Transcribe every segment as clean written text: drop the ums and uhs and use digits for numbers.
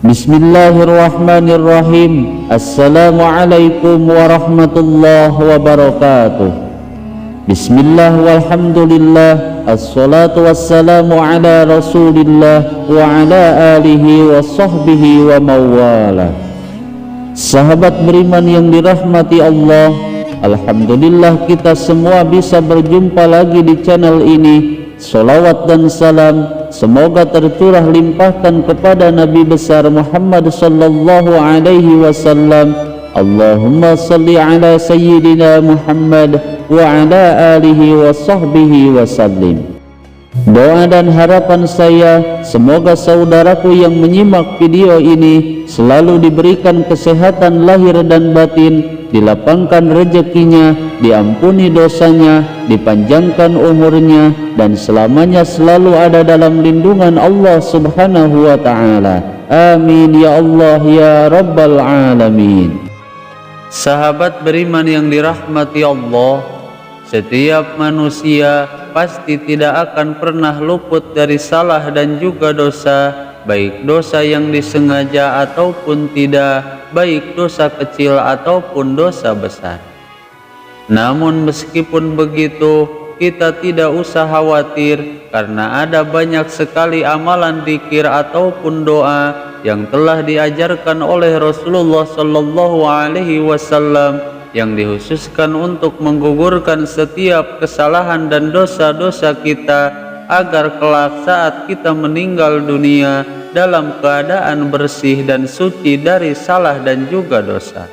Bismillahirrahmanirrahim. Assalamualaikum warahmatullahi wabarakatuh. Bismillah walhamdulillah, assalatu wassalamu ala rasulillah wa ala alihi wa sahbihi wa mawala. Sahabat beriman yang dirahmati Allah, alhamdulillah kita semua bisa berjumpa lagi di channel ini. Salawat dan salam semoga tercurah limpahkan kepada Nabi besar Muhammad sallallahu alaihi wasallam. Allahumma salli ala sayyidina Muhammad wa ala alihi wa sahbihi wasallim. Doa dan harapan saya semoga saudaraku yang menyimak video ini selalu diberikan kesehatan lahir dan batin, dilapangkan rezekinya, diampuni dosanya, dipanjangkan umurnya, dan selamanya selalu ada dalam lindungan Allah subhanahu wa ta'ala. Amin ya Allah ya Rabbal Alamin. Sahabat beriman yang dirahmati Allah, setiap manusia pasti tidak akan pernah luput dari salah dan juga dosa, baik dosa yang disengaja ataupun tidak, baik dosa kecil ataupun dosa besar. Namun meskipun begitu, kita tidak usah khawatir karena ada banyak sekali amalan zikir ataupun doa yang telah diajarkan oleh Rasulullah sallallahu alaihi wasallam yang dikhususkan untuk menggugurkan setiap kesalahan dan dosa-dosa kita agar kelak saat kita meninggal dunia dalam keadaan bersih dan suci dari salah dan juga dosa.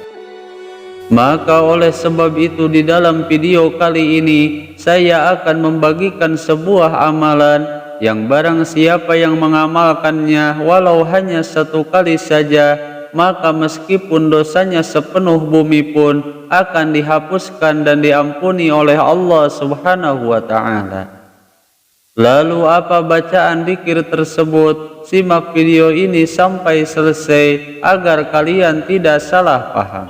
Maka oleh sebab itu di dalam video kali ini saya akan membagikan sebuah amalan yang barang siapa yang mengamalkannya walau hanya satu kali saja, maka meskipun dosanya sepenuh bumi pun akan dihapuskan dan diampuni oleh Allah subhanahu wa ta'ala. Lalu apa bacaan zikir tersebut? Simak video ini sampai selesai agar kalian tidak salah paham.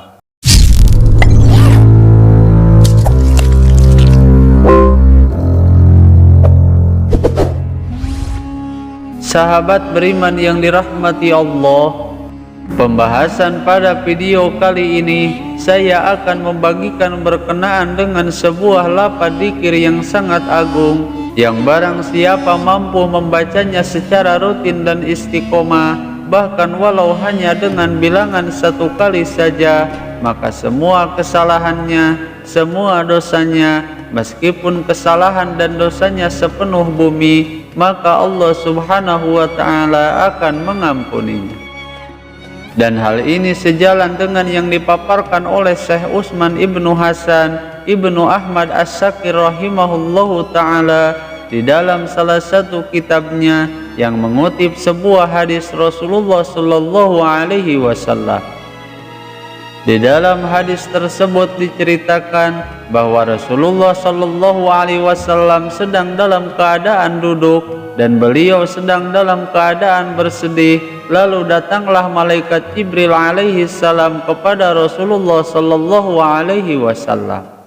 Sahabat beriman yang dirahmati Allah, pembahasan pada video kali ini saya akan membagikan berkenaan dengan sebuah lafaz zikir yang sangat agung yang barang siapa mampu membacanya secara rutin dan istiqomah, bahkan walau hanya dengan bilangan satu kali saja, maka semua kesalahannya, semua dosanya, meskipun kesalahan dan dosanya sepenuh bumi, maka Allah subhanahu wa ta'ala akan mengampuninya. Dan hal ini sejalan dengan yang dipaparkan oleh Syekh Utsman Ibnu Hasan Ibnu Ahmad As-Sakir rahimahullahu ta'ala di dalam salah satu kitabnya yang mengutip sebuah hadis Rasulullah sallallahu alaihi wasallam. Di dalam hadis tersebut diceritakan bahwa Rasulullah sallallahu alaihi wasallam sedang dalam keadaan duduk dan beliau sedang dalam keadaan bersedih. Lalu datanglah malaikat Jibril alaihi salam kepada Rasulullah sallallahu alaihi wasallam.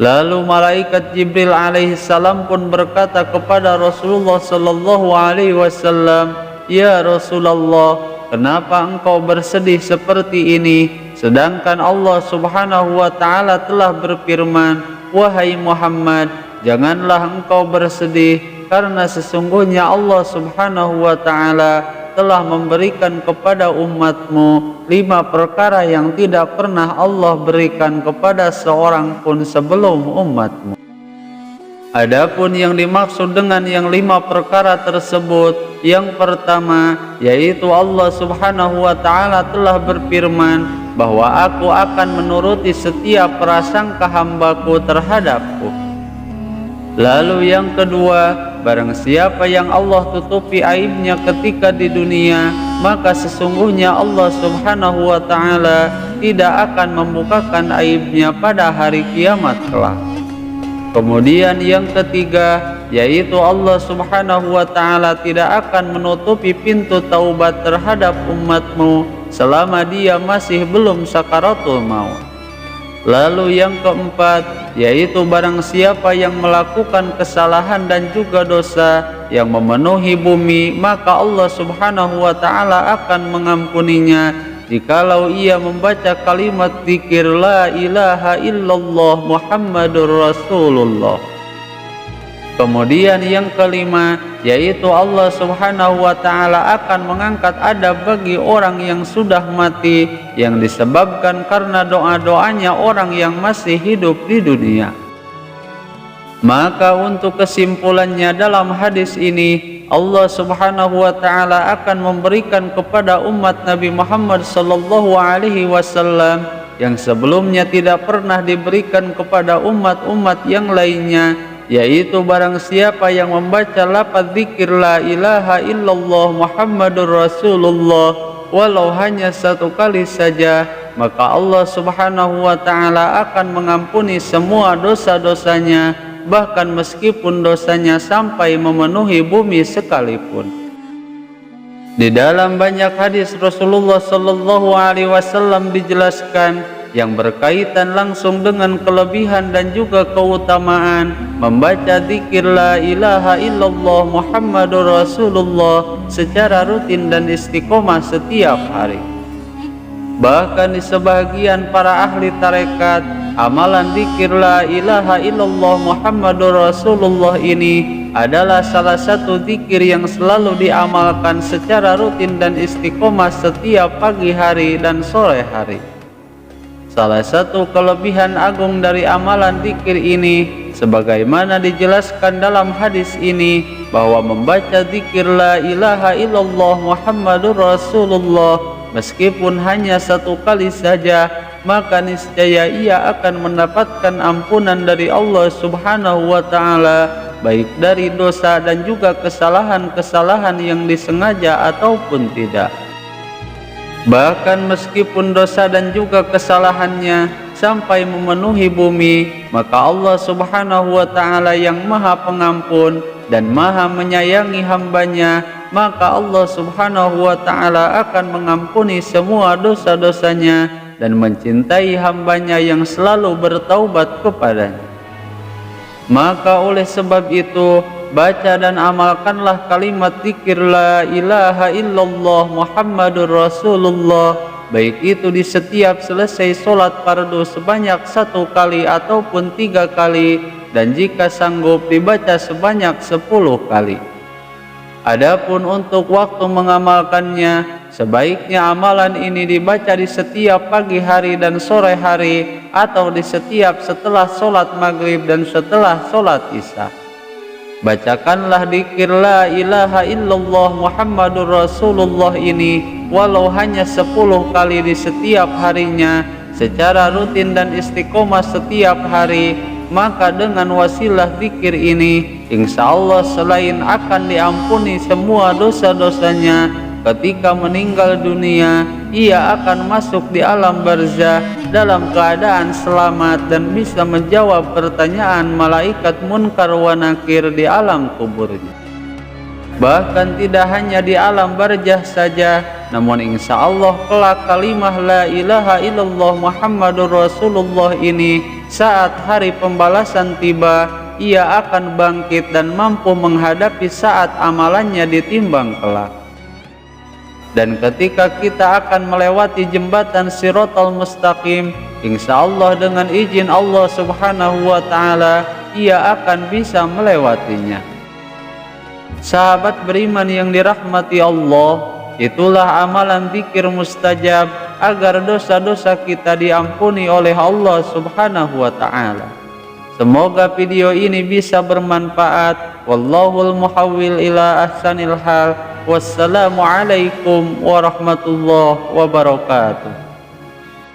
Lalu malaikat Jibril alaihi salam pun berkata kepada Rasulullah sallallahu alaihi wasallam, "Ya Rasulullah, kenapa engkau bersedih seperti ini? Sedangkan Allah subhanahu wa ta'ala telah berfirman, wahai Muhammad, janganlah engkau bersedih, karena sesungguhnya Allah subhanahu wa ta'ala telah memberikan kepada umatmu 5 perkara yang tidak pernah Allah berikan kepada seorang pun sebelum umatmu. Adapun yang dimaksud dengan yang 5 perkara tersebut, yang pertama yaitu Allah subhanahu wa ta'ala telah berfirman bahwa aku akan menuruti setiap prasangka hambaku terhadapku. Lalu yang kedua, barang siapa yang Allah tutupi aibnya ketika di dunia, maka sesungguhnya Allah subhanahu wa ta'ala tidak akan membukakan aibnya pada hari kiamat kelak. Kemudian yang ketiga, yaitu Allah subhanahu wa ta'ala tidak akan menutupi pintu taubat terhadap umatmu selama dia masih belum sakaratul maut. Lalu yang keempat, yaitu barang siapa yang melakukan kesalahan dan juga dosa yang memenuhi bumi, maka Allah Subhanahu wa ta'ala akan mengampuninya jikalau ia membaca kalimat zikir la ilaha illallah Muhammadur Rasulullah. Kemudian yang kelima, yaitu Allah Subhanahu wa ta'ala akan mengangkat adab bagi orang yang sudah mati yang disebabkan karena doa-doanya orang yang masih hidup di dunia. Maka untuk kesimpulannya dalam hadis ini, Allah Subhanahu wa ta'ala akan memberikan kepada umat Nabi Muhammad sallallahu alaihi wasallam yang sebelumnya tidak pernah diberikan kepada umat-umat yang lainnya, yaitu barang siapa yang membaca lafaz zikir la ilaha illallah Muhammadur Rasulullah walau hanya satu kali saja, maka Allah Subhanahu wa ta'ala akan mengampuni semua dosa-dosanya, bahkan meskipun dosanya sampai memenuhi bumi sekalipun. Di dalam banyak hadis Rasulullah sallallahu alaihi wasallam dijelaskan yang berkaitan langsung dengan kelebihan dan juga keutamaan membaca zikir la ilaha illallah Muhammadur Rasulullah secara rutin dan istiqomah setiap hari. Bahkan di sebagian para ahli tarekat, amalan zikir la ilaha illallah Muhammadur Rasulullah ini adalah salah satu zikir yang selalu diamalkan secara rutin dan istiqomah setiap pagi hari dan sore hari. Salah satu kelebihan agung dari amalan zikir ini, sebagaimana dijelaskan dalam hadis ini, bahwa membaca zikir la ilaha illallah Muhammadur Rasulullah meskipun hanya satu kali saja, maka niscaya ia akan mendapatkan ampunan dari Allah Subhanahu wa ta'ala, baik dari dosa dan juga kesalahan-kesalahan yang disengaja ataupun tidak. Bahkan meskipun dosa dan juga kesalahannya sampai memenuhi bumi, maka Allah Subhanahu wa ta'ala yang maha pengampun dan maha menyayangi hambanya, maka Allah Subhanahu wa ta'ala akan mengampuni semua dosa-dosanya dan mencintai hambanya yang selalu bertaubat kepadanya. Maka oleh sebab itu, baca dan amalkanlah kalimat zikir la ilaha illallah Muhammadur Rasulullah, baik itu di setiap selesai sholat fardu sebanyak 1 kali ataupun 3 kali, dan jika sanggup dibaca sebanyak 10 kali. Adapun untuk waktu mengamalkannya, sebaiknya amalan ini dibaca di setiap pagi hari dan sore hari, atau di setiap setelah sholat maghrib dan setelah sholat isya. Bacakanlah zikir la ilaha illallah Muhammadur Rasulullah ini walau hanya 10 kali di setiap harinya secara rutin dan istiqomah setiap hari, maka dengan wasilah zikir ini insya Allah selain akan diampuni semua dosa-dosanya ketika meninggal dunia, ia akan masuk di alam barzah dalam keadaan selamat dan bisa menjawab pertanyaan malaikat munkar wa nakir di alam kuburnya. Bahkan tidak hanya di alam barzah saja, namun insya Allah kelak kalimah la ilaha illallah Muhammadur Rasulullah ini saat hari pembalasan tiba, ia akan bangkit dan mampu menghadapi saat amalannya ditimbang kelak. Dan ketika kita akan melewati jembatan Shiratal Mustaqim, insya Allah dengan izin Allah Subhanahu wa ta'ala, ia akan bisa melewatinya. Sahabat beriman yang dirahmati Allah, itulah amalan zikir mustajab agar dosa-dosa kita diampuni oleh Allah Subhanahu wa ta'ala. Semoga video ini bisa bermanfaat. Wallahul muhawwil ila ahsanil hal. Wassalamualaikum warahmatullahi wabarakatuh.